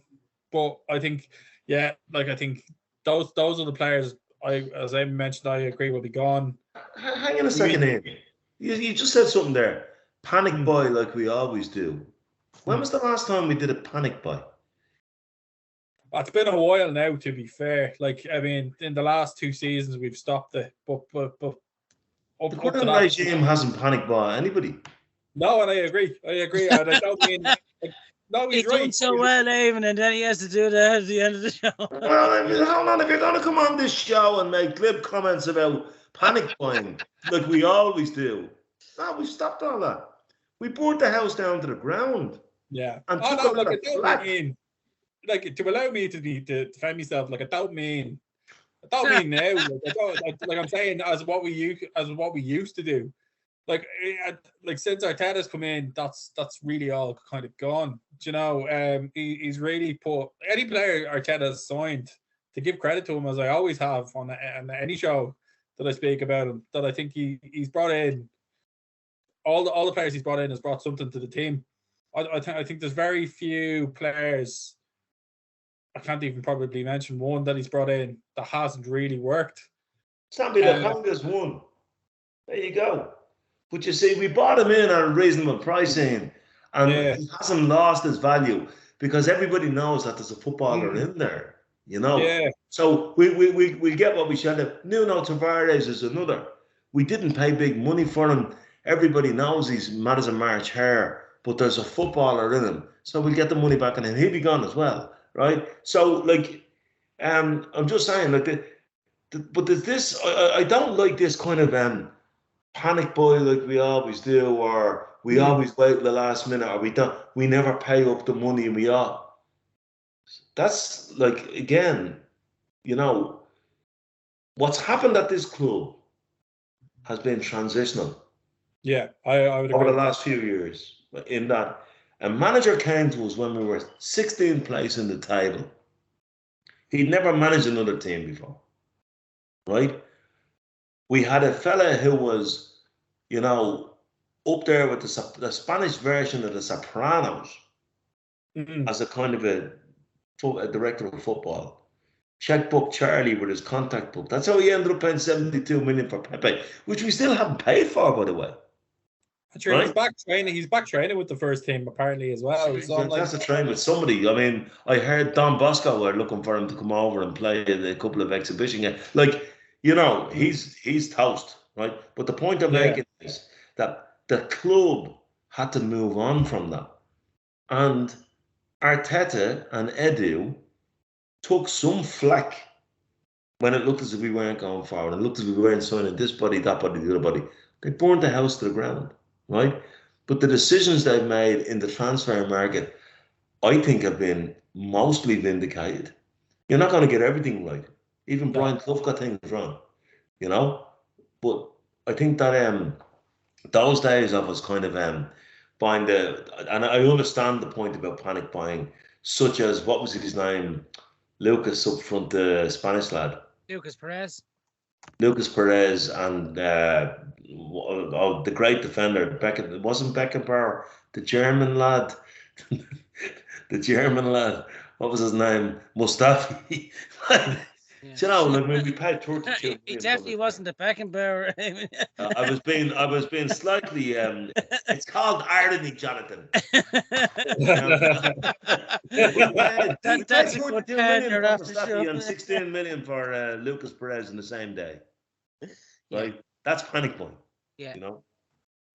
S3: But I think, I think those are the players, as I mentioned, I agree will be gone.
S2: Hang on a second, Ian. You just said something there. Panic buy like we always do. When was the last time we did a panic buy?
S3: It's been a while now, to be fair. Like, I mean, in the last 2 seasons, we've stopped it. But
S2: the current regime hasn't panic bought anybody.
S3: No, and I agree. And I don't mean... No, he's right.
S1: Doing so well, Eamonn, and then he has to do that at the end of the show.
S2: Well, I mean, hold on. If you're going to come on this show and make glib comments about panic buying, like we always do, no, we stopped all that. We brought the house down to the ground.
S3: Yeah.
S2: And
S3: I don't mean, like, to allow me to defend myself, like, I don't mean now. Like I'm saying, as what we used to do. Like since Arteta's come in, that's really all kind of gone. You know, he's really put any player Arteta's signed, to give credit to him, as I always have on any show that I speak about him, that I think he's brought in all the players he's brought in has brought something to the team. I think there's very few players. I can't even probably mention one that he's brought in that hasn't really worked.
S2: Sambi Lokonga's one. There you go. But you see, we bought him in at a reasonable pricing, and he hasn't lost his value because everybody knows that there's a footballer in there, you know.
S3: Yeah.
S2: So we get what we should have. Nuno Tavares is another. We didn't pay big money for him. everybody knows he's mad as a March hare, but there's a footballer in him, so we'll get the money back, and then he'll be gone as well, right? So like, I'm just saying, like, but there's this. I don't like this kind of panic buy like we always do, or we always wait till the last minute, or we never pay up the money, and we are. That's like, again, you know, what's happened at this club has been transitional.
S3: Yeah, I would agree.
S2: Over the last few years, in that a manager came to us when we were 16th place in the table. He'd never managed another team before, right? We had a fella who was, you know, up there with the Spanish version of the Sopranos as a kind of a director of football. Checkbook Charlie with his contact book. That's how he ended up paying 72 million for Pepe, which we still haven't paid for, by the way.
S3: Right? He's back training with the first team apparently as well. So
S2: that's a train with somebody. I mean, I heard Don Bosco were looking for him to come over and play a couple of exhibition games. Like, you know, he's toast, right? But the point I'm making is that the club had to move on from that, and Arteta and Edu took some flack when it looked as if we weren't going forward. It looked as if we weren't signing this body, that body, the other body. They burned the house to the ground, right? But the decisions they've made in the transfer market, I think, have been mostly vindicated. You're not going to get everything right. Even Brian Clough got things wrong, you know? But I think that those days of us kind of buying and I understand the point about panic buying, such as, what was his name? Lucas up front, the Spanish lad.
S1: Lucas Perez,
S2: and the great defender, It wasn't Beckenbauer, the German lad. What was his name? Mustafi. You know, like when we paid 32.
S1: He definitely wasn't a Beckenbauer.
S2: I was being slightly. It's called irony, Jonathan.
S1: That's a good million
S2: for Mustafi and 16 million for Lucas Perez in the same day. Right, that's panic buying.
S1: Yeah,
S2: you know.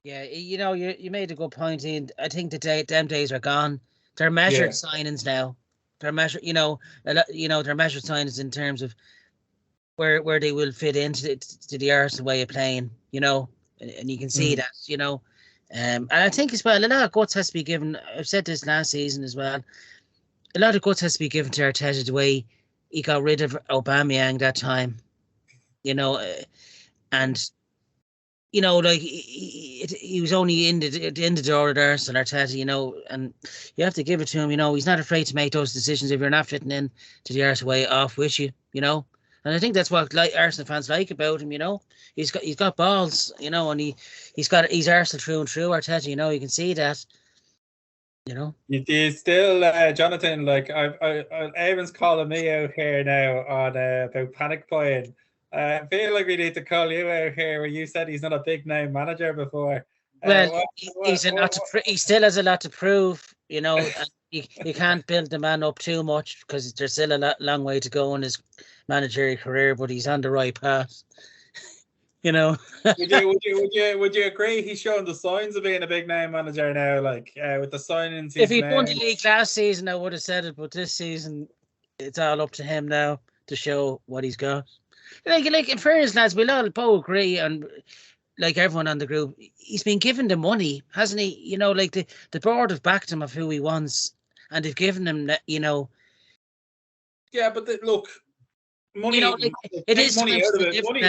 S1: Yeah, you know, you made a good point, Ian. I think them days are gone. They're measured signings now. They're measured, they're measured signings in terms of where they will fit into the Arsenal way of playing, and you can see that, and I think as well, a lot of guts has to be given. I've said this last season as well. A lot of guts has to be given to Arteta the way he got rid of Aubameyang that time, and like he was only in the door at Arsenal, Arteta, and you have to give it to him. He's not afraid to make those decisions if you're not fitting in to the Arsenal way off with you, and I think that's what Arsenal fans like about him. He's got balls, and he's Arsenal through and through. Arteta, you can see that.
S3: You still, Jonathan, like Eamonn's calling me out here now on about panic buying. I feel like we need to call you out here where you said he's not a big name manager before.
S1: Well, he still has a lot to prove, and you can't build the man up too much because there's still a long way to go in his managerial career, but he's on the right path. Would you agree he's showing the signs of being a big name manager now, like with the signings? If he'd won the league last season, I would have said it, but this season it's all up to him now to show what he's got. Like in fairness, lads, we'll all both agree, and like everyone on the group, he's been given the money, hasn't he? Like the board have backed him of who he wants, and they've given him that,
S3: Yeah, but look, money.
S1: It is money out of it. Money,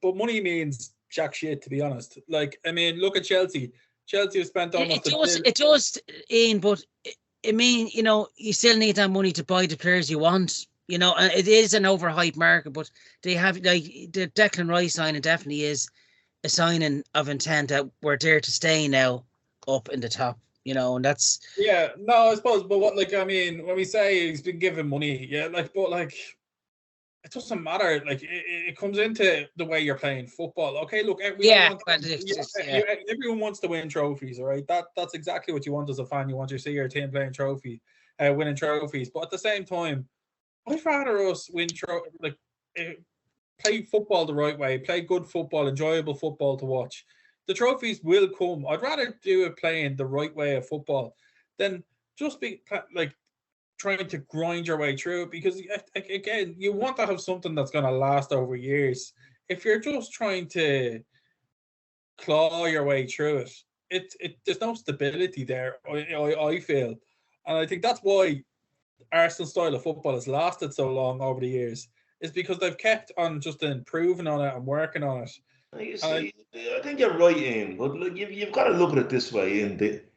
S3: but money means jack shit, to be honest. Like, I mean, look at Chelsea. Chelsea have spent almost.
S1: It does, Ian, but I mean, you still need that money to buy the players you want. And it is an overhyped market, but they have, like, the Declan Rice signing definitely is a signing of intent that we're there to stay now up in the top, and that's.
S3: Yeah, no, I suppose, but what, like, I mean, when we say he's been given money, it doesn't matter. Like, it comes into the way you're playing football. Okay, look, everyone wants to win trophies, all right? That's exactly what you want as a fan. You want to see your team playing winning trophies, but at the same time, I'd rather us play football the right way, play good football, enjoyable football to watch, the trophies will come. I'd rather do it playing the right way of football than just be like trying to grind your way through it, because again, you want to have something that's going to last over years. If you're just trying to claw your way through it, there's no stability there, I feel. And I think that's why Arsenal's style of football has lasted so long over the years, is because they've kept on just improving on it and working on it.
S2: You see, I think you're right, Ian, but look, you've got to look at it this way.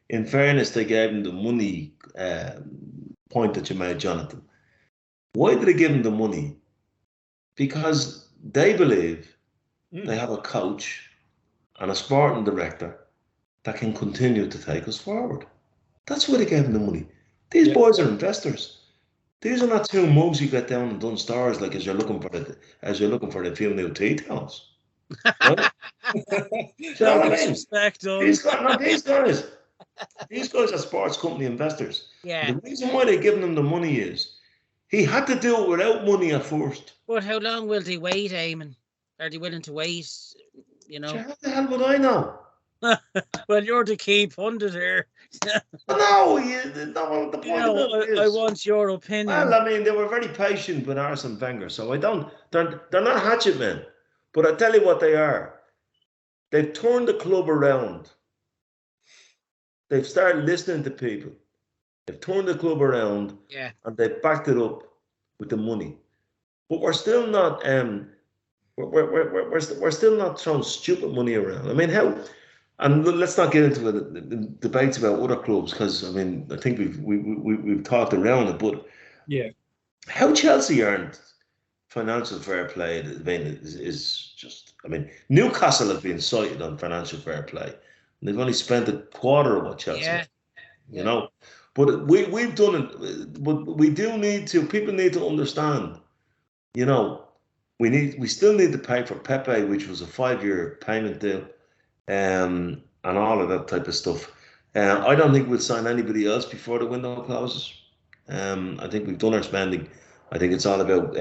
S2: In fairness, they gave him the money point that you made, Jonathan. Why did they give him the money? Because they believe they have a coach and a sporting director that can continue to take us forward. That's why they gave him the money. These boys are investors. These are not two mugs you get down and done stars like as you're looking for the few new tea towels. Right? These guys are sports company investors.
S1: Yeah.
S2: And the reason why they're giving them the money is he had to do it without money at first.
S1: But how long will they wait, Eamon? Are they willing to wait? You know.
S2: How the hell would I know?
S1: Well, you're the key pundit here.
S2: No, the point of it is,
S1: I want your opinion.
S2: Well, I mean, they were very patient with Arsene Wenger, so they're not hatchet men. But I tell you what they are. They've turned the club around. They've started listening to people. They've turned the club around, and they've backed it up with the money. But we're still not we're still not throwing stupid money around. I mean, how? And let's not get into the debates about other clubs, because I mean, I think we've talked around it. But how Chelsea aren't financial fair play, I mean, is just. I mean, Newcastle have been cited on financial fair play, and they've only spent a quarter of what Chelsea have, you know. But we've done it. But we do need to. People need to understand. You know, we still need to pay for Pepe, which was a 5-year payment deal, and all of that type of stuff. I don't think we'll sign anybody else before the window closes. I think we've done our spending. I think it's all about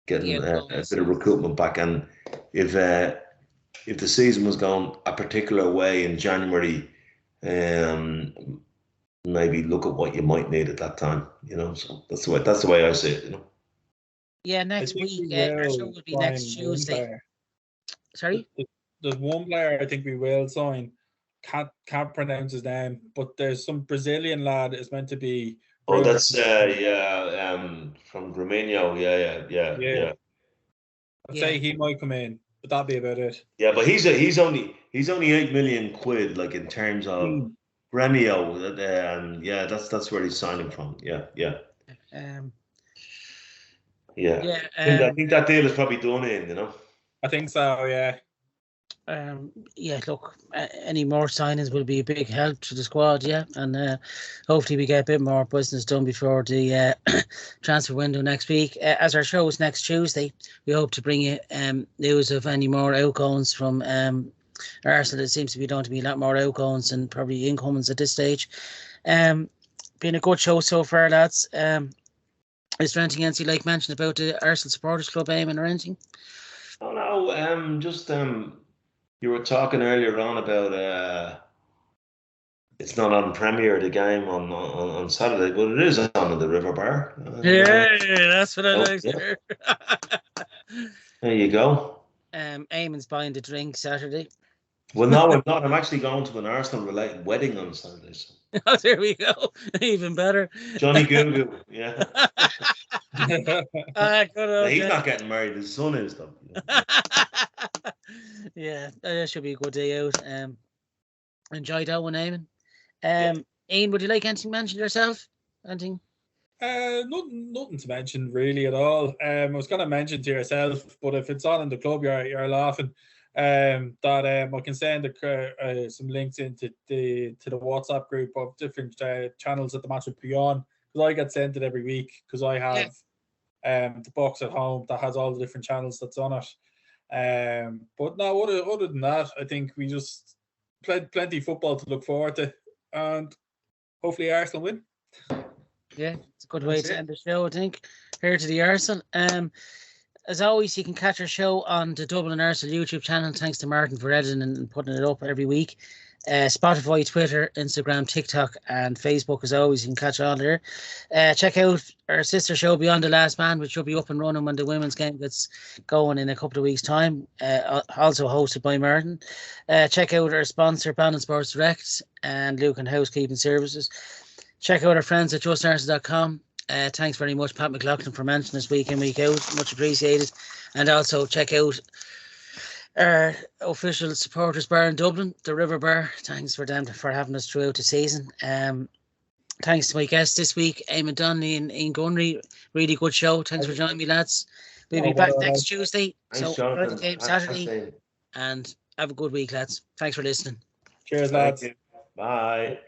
S2: getting a bit of recruitment back. And if the season was going a particular way in January, maybe look at what you might need at that time. You know, so that's the way I see it. You know.
S1: Yeah, next week our show will be next Tuesday. Sorry?
S3: There's one player I think we will sign. Can't pronounce his name, but there's some Brazilian lad is meant to be.
S2: Oh, that's from Romania. Yeah.
S3: I'd say he might come in, but that'd be about it.
S2: Yeah, but he's only 8 million quid, like in terms of Gremio. That's where he's signing from. Yeah. I think that deal is probably done in, you know.
S3: I think so, yeah.
S1: Look, any more signings will be a big help to the squad, and hopefully we get a bit more business done before the transfer window next week. As our show is next Tuesday, we hope to bring you news of any more outgoings from Arsenal. It seems to be going to be a lot more outgoings than probably incomings at this stage. Been a good show so far, lads. Is there anything else you'd like mentioned about the Arsenal Supporters Club, Eamon, or anything?
S2: Oh no, just you were talking earlier on about it's not on Premier, the game on Saturday, but it is on in the River Bar.
S1: That's what I like to hear.
S2: There you go.
S1: Eamon's buying the drink Saturday.
S2: Well, no, I'm not. I'm actually going to an Arsenal-related wedding on Saturday. So.
S1: Oh, there we go. Even better.
S2: Johnny Goo, yeah.
S1: He's
S2: not getting married. His son is, though.
S1: Yeah, that should be a good day out. Enjoy that one, Eamon. Ian, would you like anything to mention yourself? Anything?
S3: Nothing to mention really at all. I was going to mention to yourself, but if it's on in the club, you're laughing. That I can send some links into the WhatsApp group of different channels that the match will be on, because I get sent it every week because I have the box at home that has all the different channels that's on it. But no, other than that, I think we just plenty of football to look forward to, and hopefully Arsenal win. Yeah,
S1: it's a good way to end the show, I think. Here to the Arsenal. as always, you can catch our show on the Dublin Arsenal YouTube channel. Thanks to Martin for editing and putting it up every week. Spotify, Twitter, Instagram, TikTok, and Facebook. As always, you can catch all there. Check out our sister show, Beyond the Last Man, which will be up and running when the women's game gets going in a couple of weeks' time. Also hosted by Martin. Check out our sponsor, Bannon Sports Direct and LUCAN Housekeeping Services. Check out our friends at justarsenal.com. Thanks very much, Pat McLaughlin, for mentioning us week in, week out. Much appreciated. And also check out our official supporters bar in Dublin, the River Bar. Thanks for them for having us throughout the season. Thanks to my guests this week, Eamonn Donnelly and Ian Gunnery. Really good show. Thanks for joining me, lads. We'll be back next Tuesday.
S2: Thanks,
S1: So
S2: Jonathan.
S1: game Saturday. And have a good week, lads. Thanks for listening.
S3: Cheers, lads.
S2: Bye.